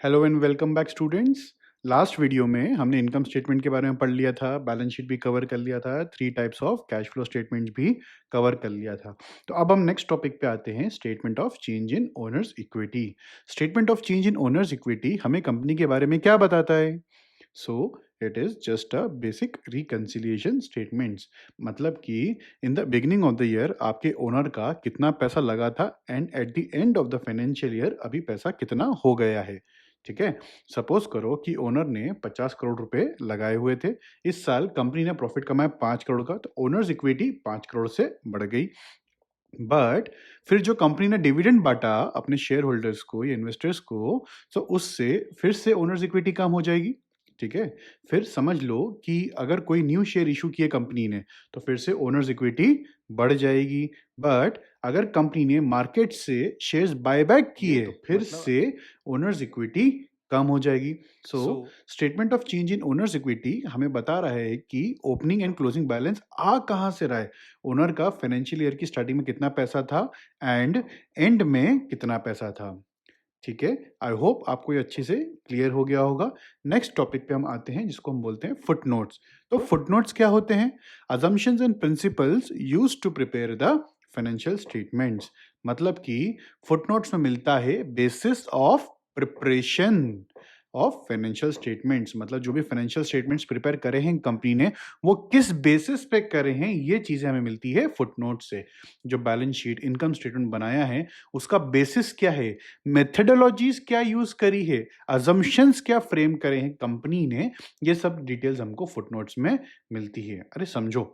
Hello and welcome back students. Last video में हमने income statement के बारे में पढ़ लिया था, बैलेंस शीट भी कवर कर लिया था, three types of cash flow statements भी कवर कर लिया था। तो अब हम नेक्स्ट टॉपिक पे आते हैं, statement of change in owners equity. Statement of change in owners equity हमें कंपनी के बारे में क्या बताता है? So it is just a basic reconciliation statements. मतलब कि in the beginning of the year आपके ओनर का कितना पैसा लगा था and at the end of the financial year अभी पैसा कितना हो गया है। ठीक है। सपोज करो कि ओनर ने 50 करोड़ रुपए लगाए हुए थे। इस साल कंपनी ने प्रॉफिट कमाया 5 करोड़ का, तो ओनर्स इक्विटी 5 करोड़ से बढ़ गई। बट फिर जो कंपनी ने डिविडेंड बांटा अपने शेयर होल्डर्स को या इन्वेस्टर्स को, तो उससे फिर से ओनर्स इक्विटी कम हो जाएगी। ठीक है। फिर समझ लो कि अगर कोई न्यू शेयर इशू किए कंपनी ने, तो फिर से ओनर्स इक्विटी बढ़ जाएगी। बट अगर कंपनी ने मार्केट से शेयर्स बायबैक किए, तो फिर से ओनर्स इक्विटी कम हो जाएगी। So statement of change in owners equity हमें बता रहा है कि ओपनिंग एंड क्लोजिंग बैलेंस आ कहां से रहा है, ओनर का फाइनेंशियल ईयर की स्टार्टिंग में कितना पैसा था एंड एंड में कितना पैसा था। ठीक है। आई होप आपको ये अच्छे से क्लियर हो गया होगा। नेक्स्ट टॉपिक पे हम आते हैं, जिसको हम बोलते हैं फुटनोट्स। तो फुटनोट्स क्या होते हैं? Assumptions and principles used to prepare the financial statements. मतलब कि फुटनोट्स में मिलता है basis of preparation of financial statements. मतलब जो भी फाइनेंशियल स्टेटमेंट्स प्रिपेयर करे हैं कंपनी ने, वो किस बेसिस पे करे हैं, ये चीजें हमें मिलती है फुटनोट से। जो बैलेंस शीट इनकम स्टेटमेंट बनाया है, उसका बेसिस क्या है, मेथडोलॉजीज क्या यूज करी है, अजम्पशंस क्या फ्रेम करे हैं कंपनी ने, ये सब डिटेल्स हमको फुटनोट्स में मिलती है। अरे समझो,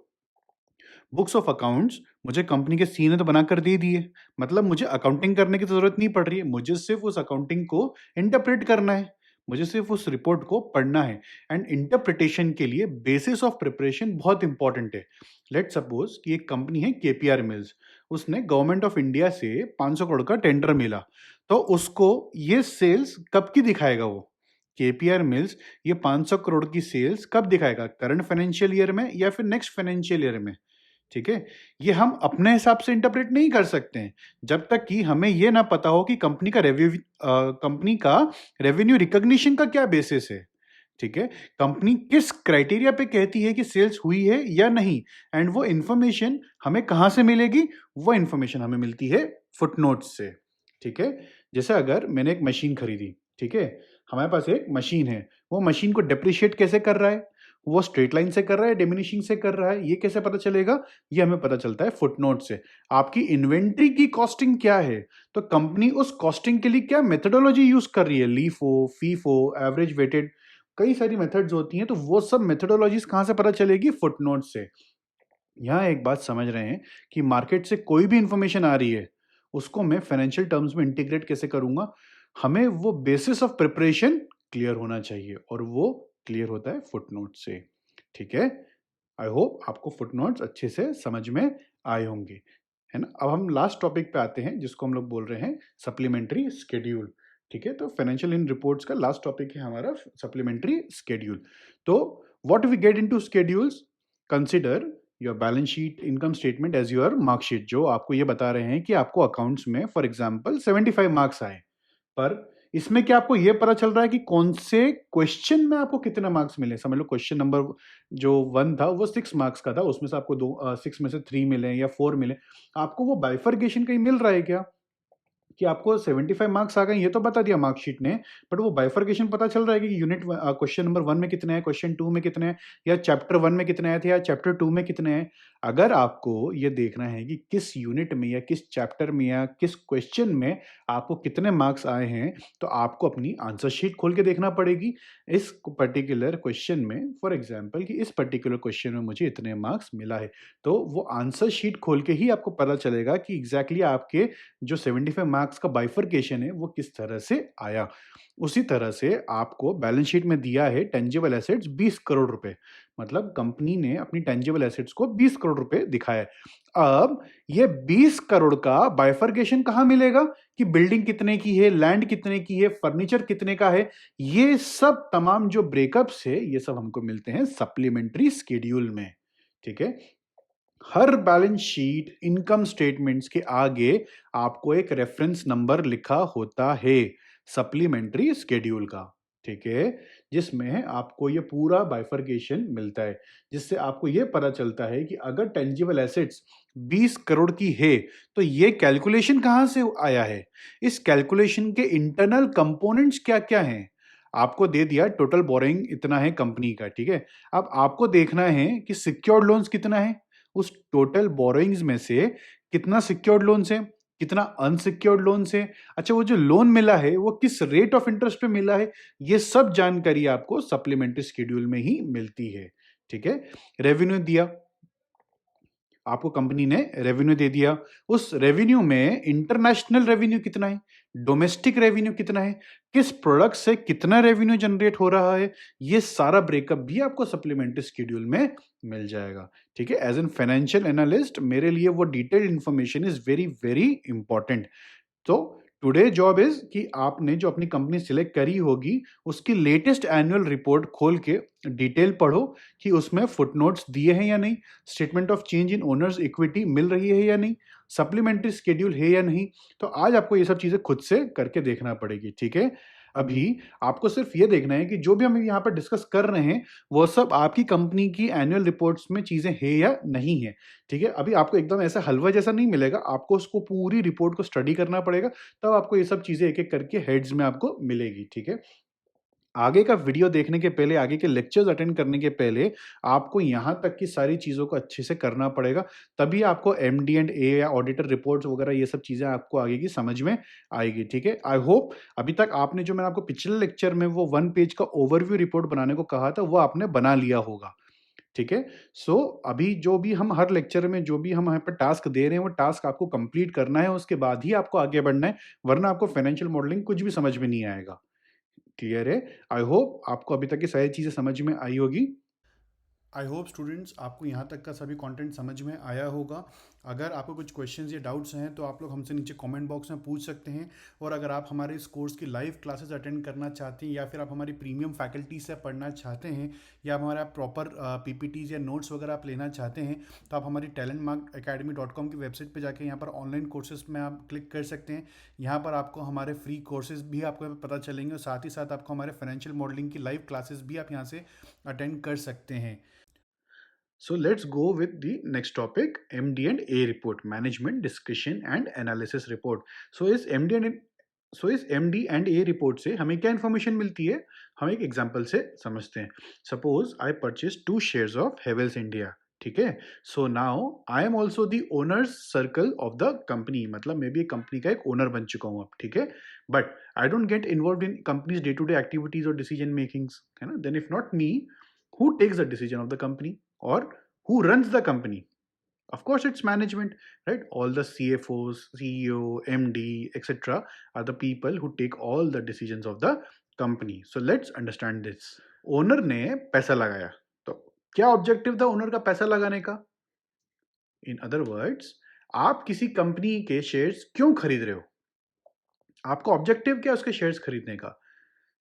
बुक्स ऑफ अकाउंट्स मुझे कंपनी के सी ने तो बनाकर दे दिए, मतलब मुझे अकाउंटिंग करने की तो जरूरत नहीं पड़ रही है, मुझे सिर्फ उस अकाउंटिंग को इंटरप्रेट करना है, मुझे सिर्फ उस रिपोर्ट को पढ़ना है। एंड इंटरप्रिटेशन के लिए बेसिस ऑफ प्रिपरेशन बहुत इंपॉर्टेंट है। लेट सपोज कि एक कंपनी है केपीआर मिल्स, उसने गवर्नमेंट ऑफ इंडिया से 500 करोड़ का टेंडर मिला, तो उसको ये सेल्स कब की दिखाएगा वो? केपीआर मिल्स ये 500 करोड़ की सेल्स कब दिखाएगा? करंट फाइनेंशियल ईयर में या फिर नेक्स्ट फाइनेंशियल ईयर में? ठीक है। ये हम अपने हिसाब से इंटरप्रेट नहीं कर सकते हैं, जब तक कि हमें ये ना पता हो कि कंपनी का रेवेन्यू रिकॉग्निशन का क्या बेसिस है। ठीक है। कंपनी किस क्राइटेरिया पे कहती है कि सेल्स हुई है या नहीं, एंड वो इंफॉर्मेशन हमें कहां से मिलेगी? वो इंफॉर्मेशन हमें मिलती है फुटनोट्स से। ठीक है। जैसे अगर मैंने एक मशीन खरीदी, ठीक है, हमारे पास एक मशीन है, वो मशीन को डेप्रिशिएट कैसे कर रहा है? वो स्ट्रेट लाइन से कर रहा है, डिमिनिशिंग से कर रहा है, ये कैसे पता चलेगा? ये हमें पता चलता है फुटनोट से। आपकी इन्वेंट्री की कॉस्टिंग क्या है, तो कंपनी उस कॉस्टिंग के लिए क्या मेथोडोलॉजी यूज कर रही है, लीफो, फीफो, एवरेज वेटेड, कई सारी मेथड्स होती हैं, तो वो सब मेथोडोलॉजीज कहां से पता चलेगी? फुटनोट से। यहाँ एक बात समझ रहे हैं कि मार्केट से कोई भी इंफॉर्मेशन आ रही है, उसको मैं फाइनेंशियल टर्म्स में इंटीग्रेट कैसे करूंगा? हमें वो बेसिस ऑफ प्रिपरेशन क्लियर होना चाहिए, और वो क्लियर होता है फुटनोट से। ठीक है। आई होप आपको फुटनोट्स अच्छे से समझ में आए होंगे, है ना। अब हम लास्ट टॉपिक पे आते हैं, जिसको हम लोग बोल रहे हैं सप्लीमेंट्री स्केड्यूल। ठीक है। तो फाइनेंशियल इन रिपोर्ट्स का लास्ट टॉपिक है हमारा सप्लीमेंट्री स्केड्यूल। तो what we get into schedules? Consider your balance sheet income statement as your marksheet, जो आपको ये बता रहे हैं कि आपको अकाउंट्स में फॉर एग्जांपल 75 मार्क्स आए, पर इसमें क्या आपको यह पता चल रहा है कि कौन से क्वेश्चन में आपको कितने मार्क्स मिले? समझ लो क्वेश्चन नंबर जो 1 था वो 6 मार्क्स का था, उसमें से आपको 6 में से 3 मिले या 4 मिले। आपको वो बाइफरकेशन कहीं मिल रहा है क्या कि आपको 75 मार्क्स आ गए? ये तो बता दिया मार्कशीट ने, बट वो बाइफरकेशन पता चल रहा है कि यूनिट क्वेश्चन नंबर 1 में कितने हैं, क्वेश्चन 2 में कितने हैं, या चैप्टर 1 में कितने आए थे, या चैप्टर 2 में कितने हैं? अगर आपको ये देखना है कि किस यूनिट में या किस चैप्टर में या किस क्वेश्चन में आपको कितने मार्क्स आए हैं, तो आपको अपनी आंसर शीट खोल के देखना पड़ेगी। इस पर्टिकुलर क्वेश्चन में फॉर एग्जाम्पल कि इस पर्टिकुलर क्वेश्चन में मुझे इतने मार्क्स मिला है, तो वो आंसर शीट खोल के ही आपको पता चलेगा कि एग्जैक्टली आपके जो 75 मार्क्स का बाइफरकेशन है वो किस तरह से आया। उसी तरह से आपको बैलेंस शीट में दिया है टेंजिबल एसेट्स 20 करोड़ रुपए, मतलब कंपनी ने अपनी टेंजिबल एसेट्स को 20 करोड़ रुपए दिखाया है। अब ये 20 करोड़ का बाइफरकेशन कहां मिलेगा कि बिल्डिंग कितने की है, लैंड कितने की है, फर्नीचर कितने का है? ये सब तमाम जो ब्रेकअप्स है, ये सब हमको मिलते हैं सप्लीमेंट्री स्केड्यूल में। ठीक है। हर बैलेंस शीट इनकम स्टेटमेंट्स के आगे आपको एक रेफरेंस नंबर लिखा होता है। सप्लीमेंट्री स्केड्यूल का, ठीक है? जिसमें आपको ये पूरा बाइफरकेशन मिलता है, जिससे आपको ये पता चलता है कि अगर टेंजिबल एसेट्स 20 करोड़ की है, तो ये कैलकुलेशन कहाँ से आया है? इस कैलकुलेशन के इंटरनल कंपोनेंट्स क्या-क्या हैं? आपको दे दिया टोटल बोरोइंग इतना है कंपनी का, ठीक है? अब आपको देखना है कि सिक्योर्ड लोन्स कितना है? उस टोटल बोरोइंग्स में से कितना सिक्योर्ड लोन्स है, कितना अनसिक्योर्ड लोन्स है, अच्छा वो जो लोन मिला है वो किस रेट ऑफ इंटरेस्ट पे मिला है, ये सब जानकारी आपको सप्लीमेंट्री शेड्यूल में ही मिलती है, ठीक है? रेवेन्यू दिया, आपको कंपनी ने रेवेन्यू दे दिया, उस रेवेन्यू में इंटरनेशनल रेवेन्यू कितना है, डोमेस्टिक रेवेन्यू कितना है, किस प्रोडक्ट से कितना रेवेन्यू जनरेट हो रहा है, ये सारा ब्रेकअप भी आपको सप्लीमेंट्री शेड्यूल में मिल जाएगा, ठीक है? एज एन फाइनेंशियल एनालिस्ट मेरे लिए वो detailed information is very very important. तो टुडे जॉब इज कि आपने जो अपनी कंपनी सिलेक्ट करी होगी उसकी लेटेस्ट एनुअल रिपोर्ट खोल के डिटेल पढ़ो कि उसमें फुटनोट्स दिए हैं या नहीं, statement of change in owners equity मिल रही है या नहीं, सप्लीमेंट्री स्केड्यूल है या नहीं। तो आज आपको ये सब चीजें खुद से करके देखना पड़ेगी, ठीक है? अभी आपको सिर्फ ये देखना है कि जो भी हम यहाँ पर डिस्कस कर रहे हैं वो सब आपकी कंपनी की एनुअल रिपोर्ट्स में चीजें है या नहीं है, ठीक है? अभी आपको एकदम ऐसा हलवा जैसा नहीं मिलेगा, आपको उसको पूरी रिपोर्ट को स्टडी करना पड़ेगा, तब आपको ये सब चीजें एक-एक करके हेड्स में आपको मिलेगी, ठीक है? आगे का वीडियो देखने के पहले, आगे के लेक्चर्स अटेंड करने के पहले आपको यहाँ तक की सारी चीज़ों को अच्छे से करना पड़ेगा, तभी आपको एमडी एंड ए या ऑडिटर रिपोर्ट्स वगैरह ये सब चीज़ें आपको आगे की समझ में आएगी, ठीक है? आई होप अभी तक आपने जो मैंने आपको पिछले लेक्चर में वो 1 पेज का ओवरव्यू रिपोर्ट बनाने को कहा था, वो आपने बना लिया होगा। ठीक है? सो अभी जो भी हम हर लेक्चर में जो भी हम यहाँ पे टास्क दे रहे हैं, वो टास्क आपको कंप्लीट करना है, उसके बाद ही आपको आगे बढ़ना है, वरना आपको फाइनेंशियल मॉडलिंग कुछ भी समझ में नहीं आएगा। क्लियर है? आई होप आपको अभी तक की सारी चीज़ें समझ में आई होगी। आई होप स्टूडेंट्स आपको यहाँ तक का सभी कंटेंट समझ में आया होगा। अगर आपको कुछ क्वेश्चंस या डाउट्स हैं तो आप लोग हमसे नीचे कमेंट बॉक्स में पूछ सकते हैं, और अगर आप हमारे इस कोर्स की लाइव क्लासेस अटेंड करना चाहते हैं या फिर आप हमारी प्रीमियम फैकल्टी से पढ़ना चाहते हैं या हमारा प्रॉपर पीपीटीज या नोट्स वगैरह आप लेना चाहते हैं, तो आप हमारी talentmarkacademy.com की वेबसाइट पर जाकर यहाँ पर ऑनलाइन कोर्सेज में आप क्लिक कर सकते हैं। यहाँ पर आपको हमारे फ्री कोर्सेज भी आपको पता चलेंगे और साथ ही साथ आपको हमारे फाइनेंशियल मॉडलिंग की लाइव क्लासेस भी आप यहाँ से अटेंड कर सकते हैं। So let's go with the next topic, MD and A report, management discussion and analysis report. So इस MD and A report से हमें क्या इन्फॉर्मेशन मिलती है, हम एक एग्जांपल से समझते हैं। Suppose I purchase 2 shares of Havells India, ठीक है? So now I am also the owners circle of the company, मतलब मैं भी कंपनी का एक ओनर बन चुका हूँ अब, ठीक है? But I don't get involve in companies day to day activities और डिसीजन मेकिंग्स, है ना? Then if not me, who takes the decision of the company, or who runs the company? Of course it's management, right? All the CFOs, CEO, MD, etc. are the people who take all the decisions of the company. So let's understand this. Owner ने पैसा लगाया, तो क्या objective था owner का पैसा लगाने का? इन अदर वर्ड्स, आप किसी कंपनी के शेयर्स क्यों खरीद रहे हो? आपका ऑब्जेक्टिव क्या है उसके शेयर्स खरीदने का?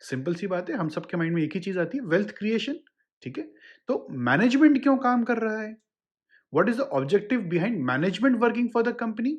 सिंपल सी बात है, हम सबके माइंड में एक ही चीज आती है, वेल्थ क्रिएशन, ठीक है? तो मैनेजमेंट क्यों काम कर रहा है? What is the objective behind management working for the company?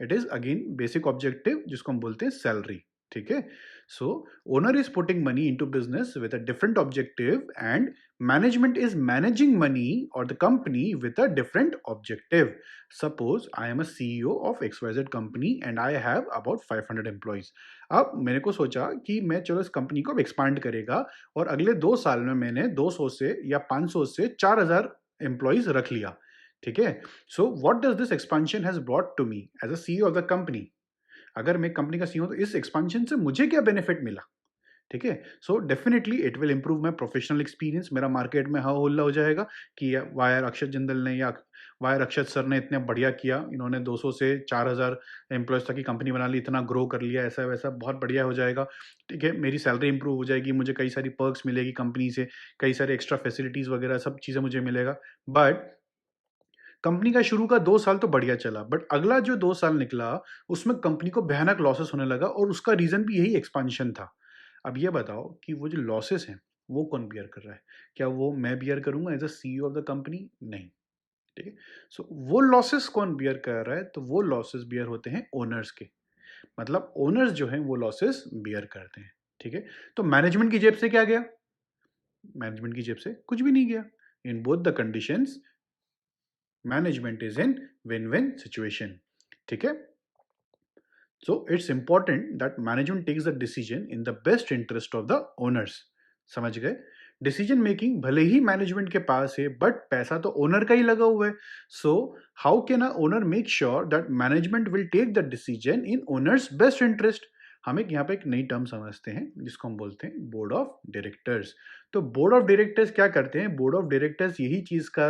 It is again basic objective जिसको हम बोलते हैं सैलरी, ठीक है? So owner is putting money into business with a different objective, and management is managing money और the company with a different objective. Suppose I am a CEO of XYZ company and I have about 500 employees. अब मैंने को सोचा कि मैं चलो इस company को एक्सपांड करेगा, और अगले 2 साल में मैंने 200 से या 500 से 4000 एम्प्लॉइज रख लिया, ठीक है? So what does this expansion has brought to me as a CEO of the company? अगर मैं कंपनी का सीईओ हूं तो इस एक्सपेंशन से मुझे क्या बेनिफिट मिला, ठीक है? So definitely it will improve my professional experience, मेरा मार्केट में हा हल्ला हो जाएगा कि वायर अक्षत जिंदल ने या वायर अक्षत सर ने इतना बढ़िया किया, इन्होंने 200 से 4000 एम्प्लॉयज तक की कंपनी बना ली, इतना ग्रो कर लिया, ऐसा वैसा बहुत बढ़िया हो जाएगा, ठीक है? मेरी सैलरी इंप्रूव हो जाएगी, मुझे कई सारी पर्क्स मिलेगी कंपनी से, कई सारे एक्स्ट्रा फैसिलिटीज वगैरह सब चीज़ें मुझे मिलेगा। बट कंपनी का शुरू का 2 साल तो बढ़िया चला, बट अगला जो 2 साल निकला उसमें कंपनी को भयानक लॉसेस होने लगा, और उसका रीजन भी यही एक्सपांशन था। अब ये बताओ कि वो जो लॉसेस हैं वो कौन बियर कर रहा है? क्या वो मैं बियर करूंगा as a CEO of the company? नहीं, ठीक है? सो वो लॉसेस कौन बियर कर रहा है? तो वो लॉसेस बियर होते हैं ओनर्स के। मतलब ओनर्स जो हैं वो लॉसेस बियर करते हैं, ठीक है। तो मैनेजमेंट की जेब से क्या गया? मैनेजमेंट की जेब से कुछ भी नहीं गया। In both the conditions management is in win win situation, ठीक है। So it's important that management takes the decision in the best interest of the owners. समझ गए? डिसीजन मेकिंग भले ही मैनेजमेंट के पास है बट पैसा तो ओनर का ही लगा हुआ है। So how can a owner make sure that management will take the decision in owners best interest? हम एक यहाँ पे एक नई टर्म समझते हैं जिसको हम बोलते हैं बोर्ड ऑफ डायरेक्टर्स। तो बोर्ड ऑफ डायरेक्टर्स क्या करते हैं? बोर्ड ऑफ डायरेक्टर्स यही चीज का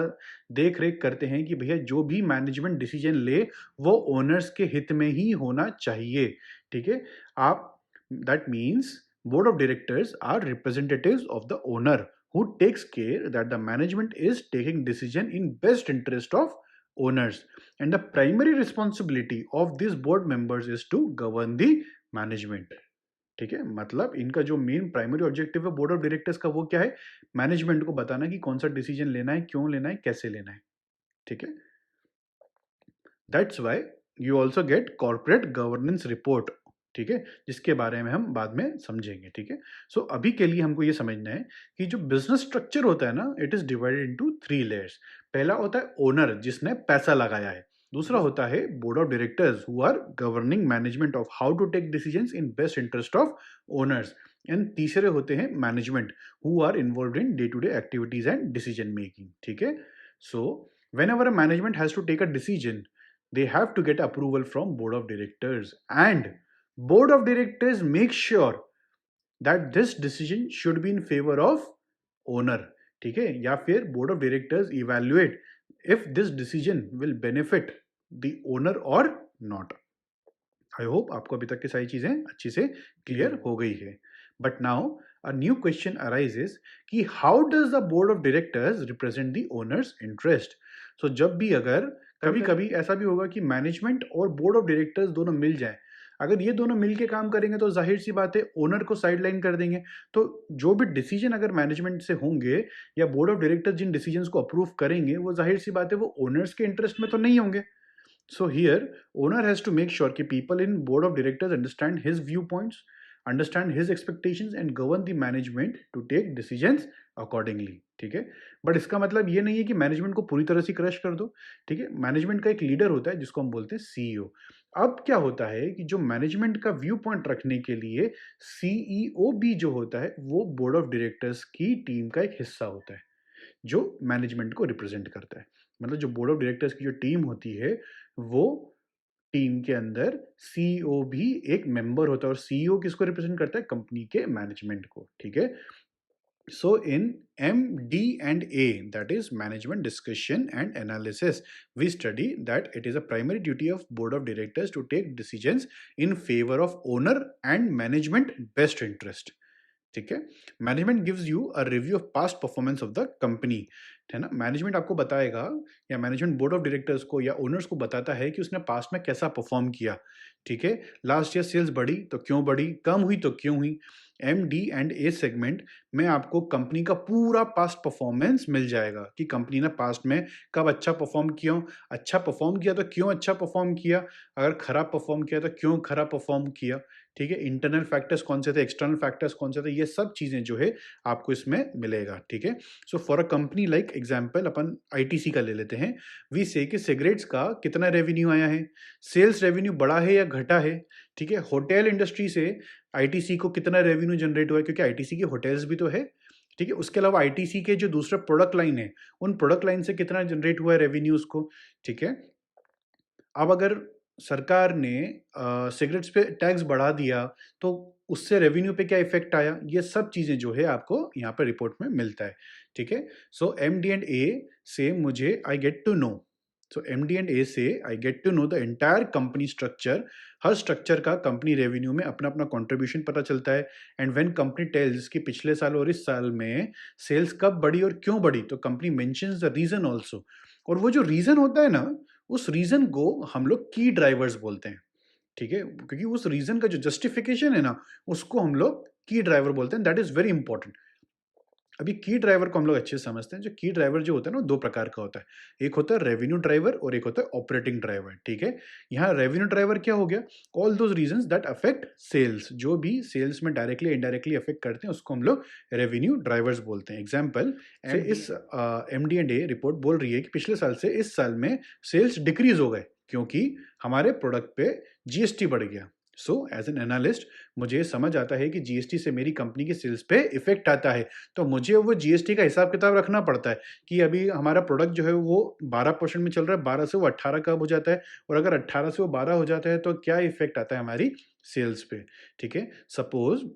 देख रेख करते हैं कि भैया जो भी मैनेजमेंट डिसीजन ले वो ओनर्स के हित में ही होना चाहिए, ठीक है। आप that means board of directors are representatives of the owner who takes care that the management is taking decision in best interest of owners, and the primary responsibility of these board members is to govern the management, ठीक है। मतलब इनका जो main primary objective है board of directors का वो क्या है? मैनेजमेंट को बताना कि कौन सा डिसीजन लेना है, क्यों लेना है, कैसे लेना है, ठीक है। That's why you also get corporate governance report, ठीक है, जिसके बारे में हम बाद में समझेंगे, ठीक है। सो अभी के लिए हमको ये समझना है कि जो बिजनेस स्ट्रक्चर होता है ना, it is divided into 3 layers. पहला होता है ओनर जिसने पैसा लगाया है, दूसरा होता है board of directors who are governing management of how to take decisions in best interest of owners, and तीसरे होते हैं management who are involved in day to day activities and decision making, ठीक है। सो whenever a management has to take a decision, they have to get approval from board of directors, and board of directors make sure that this decision should be in favor of owner, ठीक है। या फिर board of directors evaluate if this decision will benefit the owner or not. I hope आपको अभी तक की सारी चीजें अच्छी से क्लियर हो गई है। But now a new question arises कि how does the board of directors represent the owners interest? So जब भी अगर कभी कभी ऐसा भी होगा कि मैनेजमेंट और बोर्ड ऑफ डायरेक्टर्स दोनों मिल जाएं, अगर ये दोनों मिलके काम करेंगे तो जाहिर सी बात है ओनर को साइडलाइन कर देंगे। तो जो भी डिसीजन अगर मैनेजमेंट से होंगे या बोर्ड ऑफ डायरेक्टर्स जिन डिसीजंस को अप्रूव करेंगे वो जाहिर सी बात है वो ओनर्स के इंटरेस्ट में तो नहीं होंगे। So here, owner has to make sure that people in board of directors understand his viewpoints, understand his expectations, and govern the management to take decisions accordingly, ठीक है। बट इसका मतलब ये नहीं है कि मैनेजमेंट को पूरी तरह से क्रश कर दो, ठीक है। मैनेजमेंट का एक लीडर होता है जिसको हम बोलते हैं सीईओ। अब क्या होता है कि जो मैनेजमेंट का व्यू पॉइंट रखने के लिए सीईओ भी जो होता है वो बोर्ड ऑफ डायरेक्टर्स की टीम का एक हिस्सा होता है जो मैनेजमेंट को रिप्रेजेंट करता है। मतलब जो बोर्ड ऑफ डायरेक्टर्स की जो टीम होती है वो टीम के अंदर सीईओ भी एक मेंबर होता है, और सीईओ किसको रिप्रेजेंट करता है? कंपनी के मैनेजमेंट को, ठीक है। So in MD and A, that is management discussion and analysis, we study that it is a primary duty of board of directors to take decisions in favor of owner and management best interest, ठीक है। Management gives you a review of past performance of the company, है ना। Management आपको बताएगा या management board of directors को या owners को बताता है कि उसने पास्ट में कैसा परफॉर्म किया, ठीक है। लास्ट ईयर सेल्स बढ़ी तो क्यों बढ़ी, कम हुई तो क्यों हुई। M D and A segment में आपको कंपनी का पूरा पास्ट परफॉर्मेंस मिल जाएगा कि कंपनी ने पास्ट में कब अच्छा परफॉर्म किया, अच्छा परफॉर्म किया तो क्यों अच्छा परफॉर्म किया, अगर खराब परफॉर्म किया तो क्यों खराब परफॉर्म किया, ठीक है। इंटरनल फैक्टर्स कौन से थे, एक्सटर्नल फैक्टर्स कौन से थे, ये सब चीजें जो है आपको इसमें मिलेगा, ठीक है। So for a company like example upon ITC का ले लेते हैं। वी से कि सिगरेट्स का कितना रेवेन्यू आया है, सेल्स रेवेन्यू बढ़ा है या घटा है, ठीक है। होटल इंडस्ट्री से आईटीसी को कितना रेवेन्यू जनरेट हुआ है, क्योंकि आईटीसी के होटल्स भी तो है, ठीक है। उसके अलावा आईटीसी के जो दूसरा प्रोडक्ट लाइन है उन प्रोडक्ट लाइन से कितना जनरेट हुआ है रेवेन्यूज को, ठीक है। अब अगर सरकार ने सिगरेट्स पे टैक्स बढ़ा दिया तो उससे रेवेन्यू पे क्या इफेक्ट आया, ये सब चीजें जो है आपको यहाँ पर रिपोर्ट में मिलता है, ठीक है। So M D and A से मुझे I get to know, so M D and A से I get to know the entire company structure. हर स्ट्रक्चर का कंपनी रेवेन्यू में अपना अपना कंट्रीब्यूशन पता चलता है। एंड व्हेन कंपनी टेल्स कि पिछले साल और इस साल में सेल्स कब बढ़ी और क्यों बढ़ी, तो company mentions the reason also. और वो जो रीजन होता है ना, उस रीजन को हम लोग की ड्राइवर्स बोलते हैं, ठीक है। क्योंकि उस रीजन का जो जस्टिफिकेशन है ना उसको हम लोग की ड्राइवर बोलते हैं। That is very important. अभी की ड्राइवर को हम लोग अच्छे से समझते हैं। जो की ड्राइवर जो होता है ना, 2 प्रकार का होता है। एक होता है रेवेन्यू ड्राइवर और एक होता है ऑपरेटिंग ड्राइवर, ठीक है? यहाँ रेवेन्यू ड्राइवर क्या हो गया? All those reasons that affect sales, जो भी सेल्स में डायरेक्टली इनडायरेक्टली अफेक्ट करते हैं, उसको हम लोग रेवेन्यू ड्राइवर्स बोलते हैं। एग्ज़ाम्पल से इस एमडी&ए रिपोर्ट बोल रही है कि पिछले साल से इस साल में सेल्स डिक्रीज़ हो गए, क्योंकि हमारे प्रोडक्ट पे जीएसटी बढ़ गया। सो एज़ एन एनालिस्ट मुझे ये समझ आता है कि जीएसटी से मेरी कंपनी के सेल्स पे इफ़ेक्ट आता है। तो मुझे वो जीएसटी का हिसाब-किताब रखना पड़ता है कि अभी हमारा प्रोडक्ट जो है वो 12% में चल रहा है, 12 से वो 18 कब हो जाता है, और अगर 18 से वो 12 हो जाता है तो क्या इफ़ेक्ट आता है हमारी सेल्स पे, ठीक है? सपोज़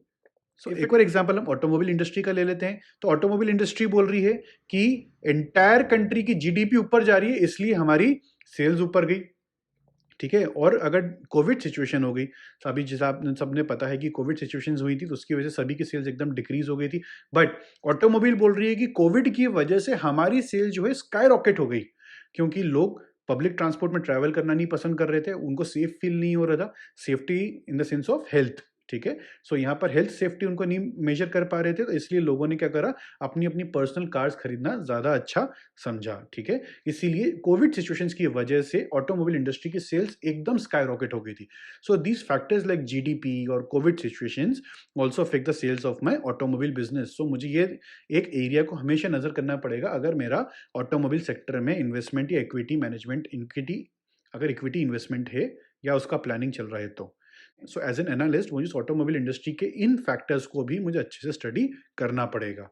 एक और एग्ज़ाम्पल हम ऑटोमोबाइल इंडस्ट्री का ले लेते हैं। तो ऑटोमोबाइल इंडस्ट्री बोल रही है कि एंटायर कंट्री की जीडीपी ऊपर जा रही है, इसलिए हमारी सेल्स ऊपर गई। ठीक है? और अगर कोविड सिचुएशन हो गई, तो अभी जैसा आप सबने पता है कि कोविड सिचुएशंस हुई थी, तो उसकी वजह से सभी की सेल्स एकदम डिक्रीज़ हो गई थी। बट ऑटोमोबाइल बोल रही है कि कोविड की वजह से हमारी सेल जो है स्काई रॉकेट हो गई, क्योंकि लोग पब्लिक ट्रांसपोर्ट में ट्रैवल करना नहीं पसंद कर रहे थे, उनको सेफ फील नहीं हो रहा था, safety in the sense of health, ठीक है? सो यहाँ पर हेल्थ सेफ्टी उनको नहीं मेजर कर पा रहे थे, तो इसलिए लोगों ने क्या करा, अपनी-अपनी पर्सनल कार्स खरीदना ज़्यादा अच्छा समझा, ठीक है? इसीलिए कोविड सिचुएशंस की वजह से ऑटोमोबाइल इंडस्ट्री की सेल्स एकदम स्काई रॉकेट हो गई थी। So these factors like GDP और covid situations also affect the sales of my automobile business. So मुझे ये एक एरिया को हमेशा नज़र करना पड़ेगा, अगर मेरा ऑटोमोबाइल सेक्टर में इन्वेस्टमेंट या इक्विटी मैनेजमेंट, इक्विटी अगर इक्विटी इन्वेस्टमेंट है या उसका प्लानिंग चल रहा है तो। सो एज एन एनालिस्ट मुझे इस ऑटोमोबाइल इंडस्ट्री के इन फैक्टर्स को भी मुझे अच्छे से स्टडी करना पड़ेगा।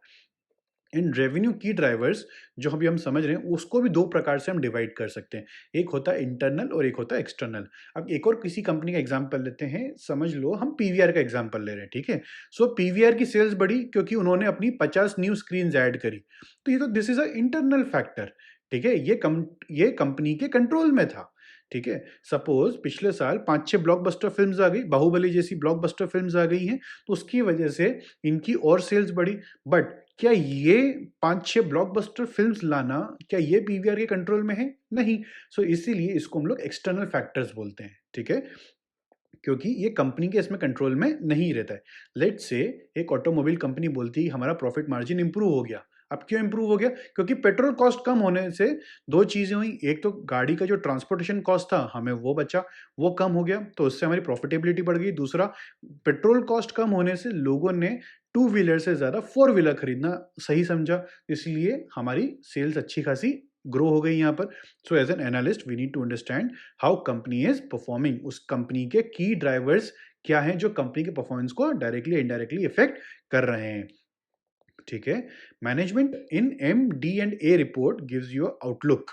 इन रेवेन्यू की ड्राइवर्स जो अभी हम समझ रहे हैं, उसको भी 2 प्रकार से हम डिवाइड कर सकते हैं। एक होता है इंटरनल और एक होता है एक्सटर्नल। अब एक और किसी कंपनी का एग्ज़ाम्पल लेते हैं, समझ लो हम पीवीआर का एग्ज़ाम्पल ले रहे हैं, ठीक है? सो पीवीआर की सेल्स बढ़ी क्योंकि उन्होंने अपनी 50 न्यू स्क्रीन्स ऐड करी। तो ये तो this is a internal factor, ठीक है? ये कंपनी के कंट्रोल में था, ठीक है? सपोज़ पिछले साल 5-6 ब्लॉकबस्टर फ़िल्म्स आ गई, बाहुबली जैसी ब्लॉकबस्टर फ़िल्म्स आ गई हैं, तो उसकी वजह से इनकी और सेल्स बढ़ी। बट क्या ये 5-6 ब्लॉकबस्टर फ़िल्म्स लाना, क्या ये पीवीआर के कंट्रोल में है? नहीं। सो इसीलिए इसको हम लोग एक्सटर्नल फैक्टर्स बोलते हैं, ठीक है? क्योंकि ये कंपनी के इसमें कंट्रोल में नहीं रहता है। लेट्स से एक ऑटोमोबाइल कंपनी बोलती है हमारा प्रॉफिट मार्जिन इम्प्रूव हो गया। अब क्यों इम्प्रूव हो गया? क्योंकि पेट्रोल कॉस्ट कम होने से 2 चीज़ें हुई, एक तो गाड़ी का जो ट्रांसपोर्टेशन कॉस्ट था, हमें वो बचा, वो कम हो गया, तो उससे हमारी प्रॉफिटेबिलिटी बढ़ गई। दूसरा, पेट्रोल कॉस्ट कम होने से लोगों ने टू व्हीलर से ज़्यादा फोर व्हीलर खरीदना सही समझा, इसलिए हमारी सेल्स अच्छी खासी ग्रो हो गई यहाँ पर। So as an analyst we need to understand how company is performing, उस कंपनी के की ड्राइवर्स क्या हैं जो कंपनी के परफॉर्मेंस को डायरेक्टली या इनडायरेक्टली इफ़ेक्ट कर रहे हैं, ठीक है? Management in M D and A report gives you a outlook,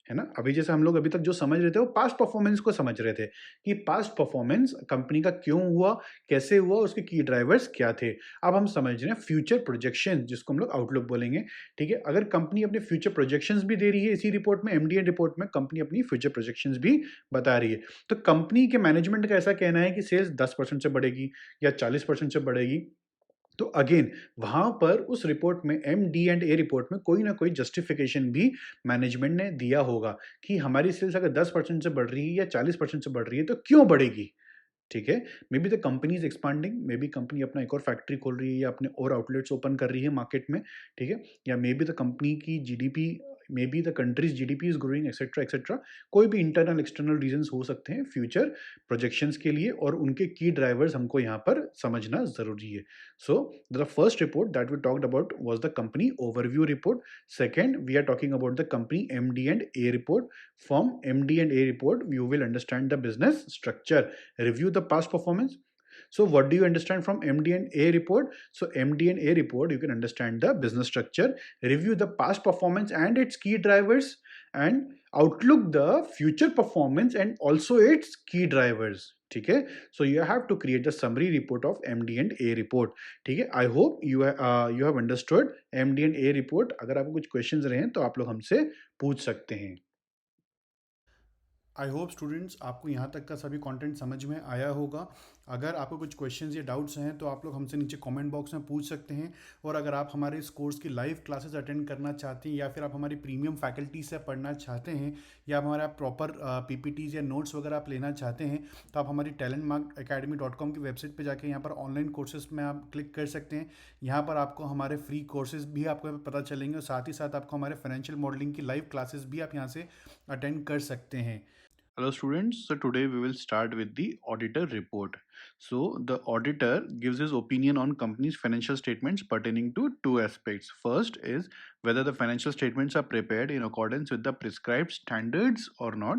है ना? अभी जैसे हम लोग अभी तक जो समझ रहे थे वो पास्ट परफॉर्मेंस को समझ रहे थे कि पास्ट परफॉर्मेंस कंपनी का क्यों हुआ, कैसे हुआ, उसके की ड्राइवर्स क्या थे। अब हम समझ रहे हैं फ्यूचर प्रोजेक्शन, जिसको हम लोग आउटलुक बोलेंगे, ठीक है? अगर कंपनी अपने फ्यूचर प्रोजेक्शंस भी दे रही है इसी रिपोर्ट में, एम-डी-एन रिपोर्ट में कंपनी अपनी फ्यूचर प्रोजेक्शंस भी बता रही है। तो कंपनी के मैनेजमेंट का ऐसा कहना है कि सेल्स 10% से बढ़ेगी या 40% से बढ़ेगी। तो अगेन वहाँ पर उस रिपोर्ट में, एम-डी-एंड-ए रिपोर्ट में कोई ना कोई जस्टिफिकेशन भी मैनेजमेंट ने दिया होगा कि हमारी सेल्स अगर 10% से बढ़ रही है या 40% से बढ़ रही है तो क्यों बढ़ेगी? ठीक है? May be the company is expanding, may be company अपना एक और फैक्ट्री खोल रही है या अपने और आउटलेट्स ओपन कर रही है मार्केट में, ठीक है? या मे बी द कंपनी की GDP, may be the countries GDP is growing etcetera, etcetera. कोई भी इंटरनल, एक्सटर्नल रीज़न्स हो सकते हैं फ्यूचर प्रोजेक्शंस के लिए, और उनके की ड्राइवर्स हमको यहाँ पर समझना ज़रूरी है। So the first report that we talked about was the company overview report. Second, we are talking about the company M D and A report. From MD&A report, you will understand the business structure. Review the past performance. So what do you understand from MD&A report? So MD&A report, you can understand the business structure, review the past performance and its key drivers, and outlook the future performance and also its key drivers. ठीक है? So you have to create the summary report of MD&A report. ठीक है? I hope you have understood MD&A report. अगर आपको कुछ questions रहे तो आप लोग हमसे पूछ सकते हैं। आई होप स्टूडेंट्स आपको यहाँ तक का सभी कंटेंट समझ में आया होगा। अगर आपको कुछ क्वेश्चंस या डाउट्स हैं तो आप लोग हमसे नीचे कमेंट बॉक्स में पूछ सकते हैं। और अगर आप हमारे इस कोर्स की लाइव क्लासेस अटेंड करना चाहते हैं या फिर आप हमारी प्रीमियम फैकल्टी से पढ़ना चाहते हैं या आप हमारा प्रॉपर पीपीटीज या नोट्स वगैरह आप लेना चाहते हैं तो आप हमारी talentmarkacademy.com की वेबसाइट पे जाके यहाँ पर ऑनलाइन कोर्सेज में आप क्लिक कर सकते हैं। यहाँ पर आपको हमारे फ्री कोर्सेज भी आपको पता चलेंगे और साथ ही साथ आपको हमारे फाइनेंशियल मॉडलिंग की लाइव क्लासेस भी आप यहाँ से अटेंड कर सकते हैं। Hello students, so today we will start with the auditor report. So the auditor gives his opinion on company's financial statements pertaining to two aspects. First is whether the financial statements are prepared in accordance with the prescribed standards or not.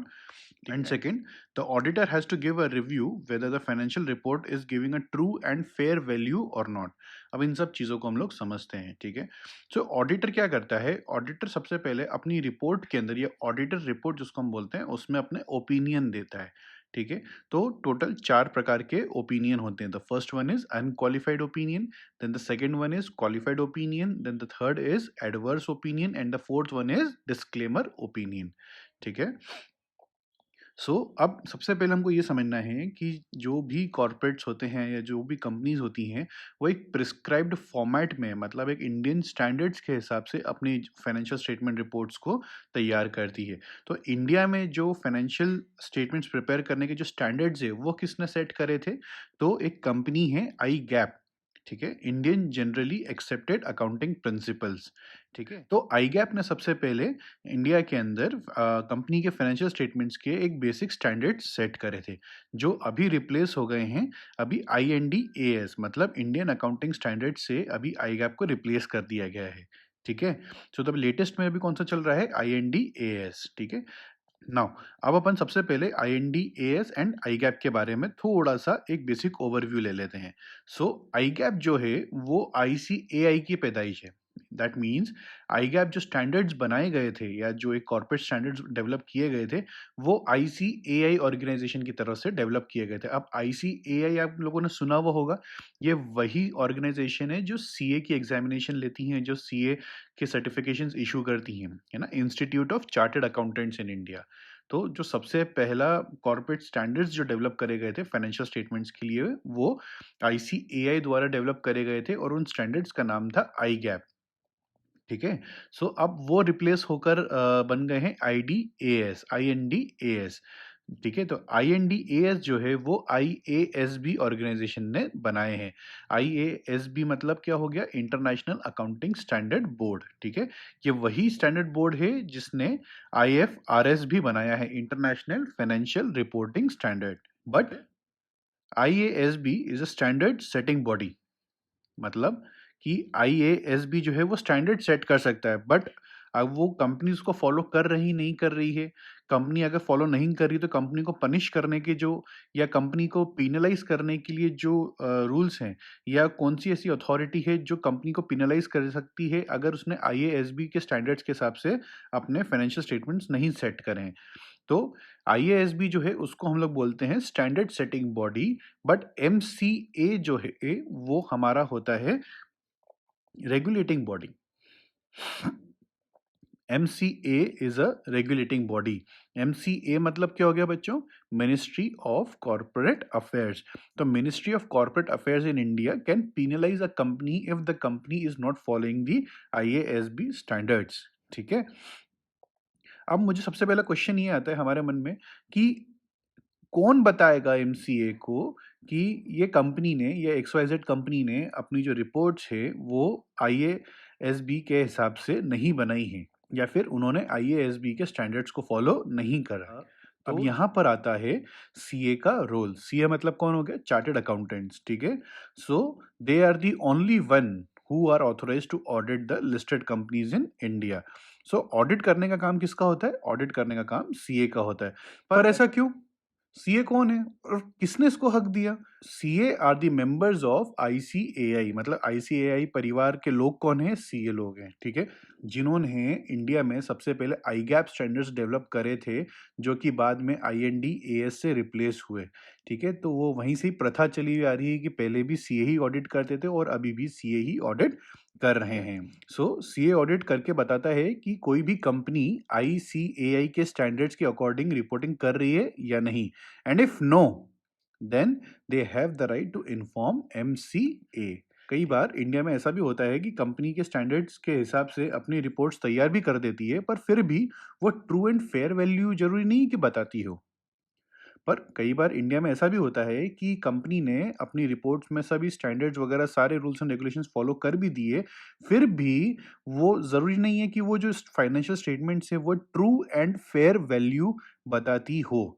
And second, the auditor has to give a review whether the financial report is giving a true and fair value or not. अब इन सब चीज़ों को हम लोग समझते हैं, ठीक है। सो ऑडिटर क्या करता है, ऑडिटर सबसे पहले अपनी रिपोर्ट के अंदर या ऑडिटर रिपोर्ट जिसको हम बोलते हैं उसमें अपने ओपिनियन देता है, ठीक है। तो टोटल 4 प्रकार के ओपिनियन होते हैं। The first one is unqualified opinion, then the second one is qualified opinion, then the third is adverse opinion and the fourth one is disclaimer opinion, ठीक है। अब सबसे पहले हमको ये समझना है कि जो भी कॉर्पोरेट्स होते हैं या जो भी कंपनीज होती हैं वो एक प्रिस्क्राइब्ड फॉर्मेट में, मतलब एक इंडियन स्टैंडर्ड्स के हिसाब से अपनी फाइनेंशियल स्टेटमेंट रिपोर्ट्स को तैयार करती है। तो इंडिया में जो फाइनेंशियल स्टेटमेंट्स प्रिपेयर करने के जो स्टैंडर्ड्स है वो किसने सेट करे थे, तो एक कंपनी है आई गैप, ठीक है, Indian generally accepted accounting principles, ठीक है। तो आई गैप ने सबसे पहले इंडिया के अंदर कंपनी के फाइनेंशियल स्टेटमेंट्स के एक बेसिक स्टैंडर्ड सेट करे थे जो अभी रिप्लेस हो गए हैं। अभी IND-AS मतलब इंडियन अकाउंटिंग स्टैंडर्ड से अभी आई गैप को रिप्लेस कर दिया गया है, ठीक है। सो तब लेटेस्ट में अभी कौन सा चल रहा है, IND-AS, ठीक है। नाउ अब अपन सबसे पहले IND-AS एंड आई गैप के बारे में थोड़ा सा एक बेसिक ओवरव्यू ले लेते हैं। आई गैप जो है वो ICAI की पैदाइश है। दैट मीन्स आई गैप जो स्टैंडर्ड्स बनाए गए थे या जो एक कॉर्पोरेट स्टैंडर्ड्स डेवलप किए गए थे वो ICAI ऑर्गेनाइजेशन की तरफ से डेवलप किए गए थे। अब ICAI आप लोगों ने सुना हुआ होगा, ये वही ऑर्गेनाइजेशन है जो CA की एग्जामिनेशन लेती हैं, जो CA के सर्टिफिकेशंस इशू करती हैं, है ना, institute of chartered accountants in India. तो जो सबसे पहला कॉर्पोरेट स्टैंडर्ड्स जो डेवलप करे गए थे फाइनेंशियल स्टेटमेंट्स के लिए वो ICAI द्वारा डेवलप करे गए थे और उन स्टैंडर्ड्स का नाम था आई गैप, ठीक है। अब वो रिप्लेस होकर बन गए हैं IND-AS, ठीक है। तो IND-AS जो है वो IASB ऑर्गेनाइजेशन ने बनाए हैं। IASB मतलब क्या हो गया, इंटरनेशनल अकाउंटिंग स्टैंडर्ड बोर्ड, ठीक है। ये वही स्टैंडर्ड बोर्ड है जिसने IFRS भी बनाया है, international financial reporting standard. But IASB is a standard setting body, मतलब कि IASB जो है वो स्टैंडर्ड सेट कर सकता है, बट अब वो कंपनी उसको फॉलो कर रही नहीं कर रही है। कंपनी अगर फॉलो नहीं कर रही तो कंपनी को पनिश करने के जो या कंपनी को पिनलाइज करने के लिए जो रूल्स हैं या कौन सी ऐसी अथॉरिटी है जो कंपनी को पिनलाइज कर सकती है अगर उसने IASB के स्टैंडर्ड्स के हिसाब से अपने फाइनेंशियल स्टेटमेंट्स नहीं सेट करें। तो IASB जो है उसको हम लोग बोलते हैं standard setting body. But MCA जो है वो हमारा होता है regulating body. MCA is a regulating body. MCA मतलब क्या हो गया बच्चों, मिनिस्ट्री ऑफ कॉर्पोरेट अफेयर्स। तो ministry of corporate affairs in India can penalize a company if the company is not following the IASB standards, ठीक है। अब मुझे सबसे पहला क्वेश्चन ये आता है हमारे मन में कि कौन बताएगा MCA को कि ये कंपनी ने या XYZ कंपनी ने अपनी जो रिपोर्ट्स है वो IASB के हिसाब से नहीं बनाई है या फिर उन्होंने IASB के स्टैंडर्ड्स को फॉलो नहीं करा। तो अब यहाँ पर आता है CA का रोल। CA मतलब कौन हो गया, चार्टर्ड अकाउंटेंट्स, ठीक है। They are the only one who are authorised to audit the listed companies in India. Audit करने का काम किसका होता है, ऑडिट करने का काम CA का होता है। पर ऐसा क्यों, CA कौन है और किसने इसको हक दिया? CA are the members of ICAI, मतलब ICAI परिवार के लोग कौन है, CA लोग हैं, ठीक है, जिन्होंने इंडिया में सबसे पहले आई गैप स्टैंडर्ड्स डेवलप करे थे जो कि बाद में IND-AS से रिप्लेस हुए, ठीक है। तो वो वहीं से ही प्रथा चली हुई आ रही है कि पहले भी CA ही ऑडिट करते थे और अभी भी CA ही ऑडिट कर रहे हैं। CA ऑडिट करके बताता है कि कोई भी कंपनी ICAI के स्टैंडर्ड्स के अकॉर्डिंग रिपोर्टिंग कर रही है या नहीं, and if no then they have the right to inform MCA. कई बार इंडिया में ऐसा भी होता है कि कंपनी के स्टैंडर्ड्स के हिसाब से अपनी रिपोर्ट्स तैयार भी कर देती है, पर फिर भी वो ट्रू एंड फेयर वैल्यू जरूरी नहीं कि बताती हो। पर कई बार इंडिया में ऐसा भी होता है कि कंपनी ने अपनी रिपोर्ट्स में सभी स्टैंडर्ड्स वगैरह सारे रूल्स एंड रेगुलेशंस फॉलो कर भी दिए, फिर भी वो ज़रूरी नहीं है कि वो जो फाइनेंशियल स्टेटमेंट्स है वो ट्रू एंड फेयर वैल्यू बताती हो।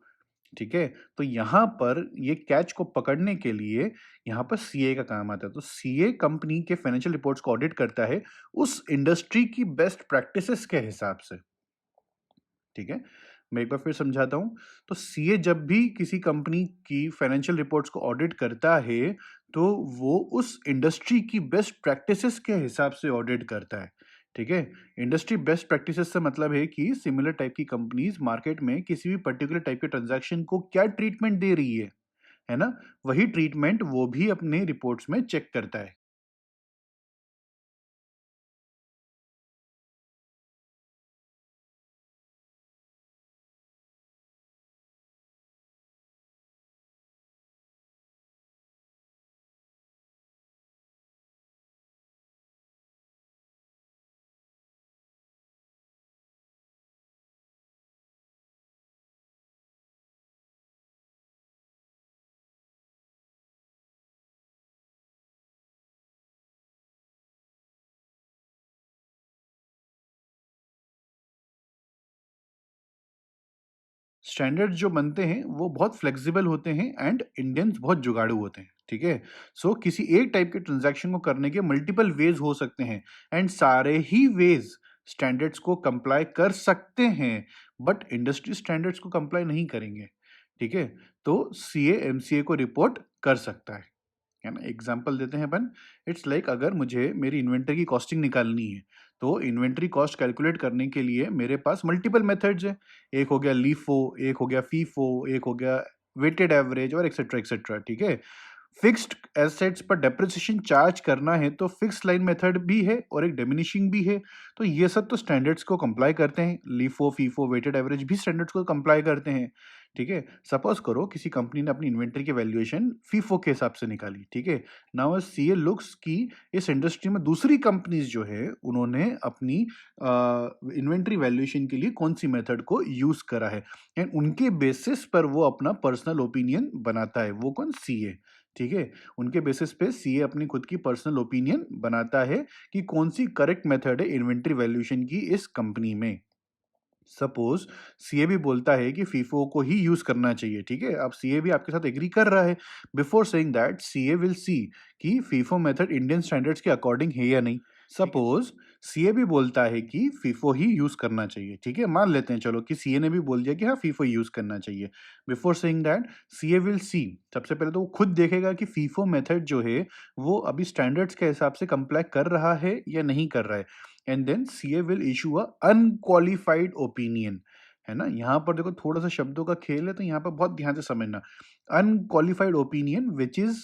ठीक है? तो यहाँ पर ये कैच को पकड़ने के लिए यहाँ पर सीए का काम आता है। तो सीए कंपनी के फाइनेंशियल रिपोर्ट्स को ऑडिट करता है उस इंडस्ट्री की बेस्ट प्रैक्टिसेस के हिसाब से। ठीक है? मैं एक बार फिर समझाता हूँ। तो सीए जब भी किसी कंपनी की फाइनेंशियल रिपोर्ट्स को ऑडिट करता है, तो वो उस इंडस्ट्री की बेस्ट प्रैक्टिसेस के हिसाब से ऑडिट करता है। ठीक है? इंडस्ट्री बेस्ट प्रैक्टिसेस से मतलब है कि सिमिलर टाइप की कंपनीज मार्केट में किसी भी पर्टिकुलर टाइप के ट्रांजैक्शन को क्या ट्रीटमेंट दे रही है ना? वही ट्रीटमेंट वो भी अपने रिपोर्ट्स में चेक करता है। स्टैंडर्ड्स जो बनते हैं वो बहुत फ्लेक्सिबल होते हैं एंड इंडियंस बहुत जुगाड़ू होते हैं। ठीक है? सो किसी एक टाइप के ट्रांजैक्शन को करने के मल्टीपल वेज हो सकते हैं एंड सारे ही वेज स्टैंडर्ड्स को कंप्लाई कर सकते हैं, बट इंडस्ट्री स्टैंडर्ड्स को कंप्लाई नहीं करेंगे। ठीक है? तो सीए एमसीए को रिपोर्ट कर सकता है ना? एग्जाम्पल देते हैं अपन। इट्स लाइक अगर मुझे मेरी इन्वेंटरी की कॉस्टिंग निकालनी है, तो इन्वेंटरी कॉस्ट कैलकुलेट करने के लिए मेरे पास मल्टीपल मेथड्स है। एक हो गया लीफो, एक हो गया फीफो, एक हो गया वेटेड एवरेज और एक्सेट्रा एक्सेट्रा। ठीक है? फिक्स्ड एसेट्स पर डेप्रिसिएशन चार्ज करना है तो फिक्स लाइन मेथड भी है और एक डिमिनिशिंग भी है। तो ये सब तो स्टैंडर्ड्स को कंप्लाई करते हैं। लीफो, फीफो, वेटेड एवरेज भी स्टैंडर्ड्स को कंप्लाई करते हैं। ठीक है? सपोज करो किसी कंपनी ने अपनी इन्वेंटरी की वैल्यूएशन फीफो के हिसाब से निकाली। ठीक है? नाउ सीए लुक्स की इस इंडस्ट्री में दूसरी कंपनीज जो है उन्होंने अपनी इन्वेंटरी वैल्यूएशन के लिए कौन सी मेथड को यूज करा है, एंड उनके बेसिस पर वो अपना पर्सनल ओपिनियन बनाता है। वो कौन? सीए। ठीक है? उनके बेसिस पे सीए अपनी खुद की पर्सनल ओपिनियन बनाता है कि कौन सी करेक्ट मेथड है इन्वेंटरी वैल्यूएशन की इस कंपनी में। सपोज सीए भी बोलता है कि फीफो को ही यूज करना चाहिए। ठीक है? अब सीए भी आपके साथ एग्री कर रहा है। Before saying that CA will see कि फीफो मेथड इंडियन स्टैंडर्ड्स के अकॉर्डिंग है या नहीं। सपोज सीए भी बोलता है कि फीफो ही यूज करना चाहिए। ठीक है? मान लेते हैं चलो कि सीए ने भी बोल दिया कि हाँ फीफो यूज करना चाहिए। Before saying that CA will see, सबसे पहले तो वो खुद देखेगा कि फीफो मेथड जो है वो अभी स्टैंडर्ड्स के हिसाब से कंप्लाई कर रहा है या नहीं कर रहा है। And then CA will issue a unqualified opinion. है ना? यहाँ पर देखो थोड़ा सा शब्दों का खेल है, तो यहाँ पर बहुत ध्यान से समझना। Unqualified opinion which is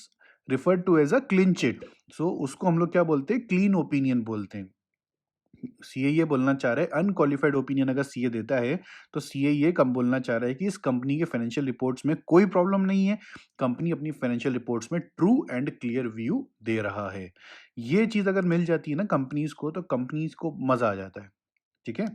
referred to as a clean chit. So उसको हम लोग क्या बोलते हैं? क्लीन ओपिनियन बोलते हैं। सीए ये बोलना चाह रहा है, अनक्वालिफाइड ओपिनियन अगर सीए देता है तो सीए ये कम बोलना चाह रहा है कि इस कंपनी के फाइनेंशियल रिपोर्ट्स में कोई प्रॉब्लम नहीं है। कंपनी अपनी फाइनेंशियल रिपोर्ट्स में ट्रू एंड क्लियर व्यू दे रहा है। ये चीज अगर मिल जाती है ना कंपनीज को, तो कंपनीज को मजा आ जाता है। ठीक है?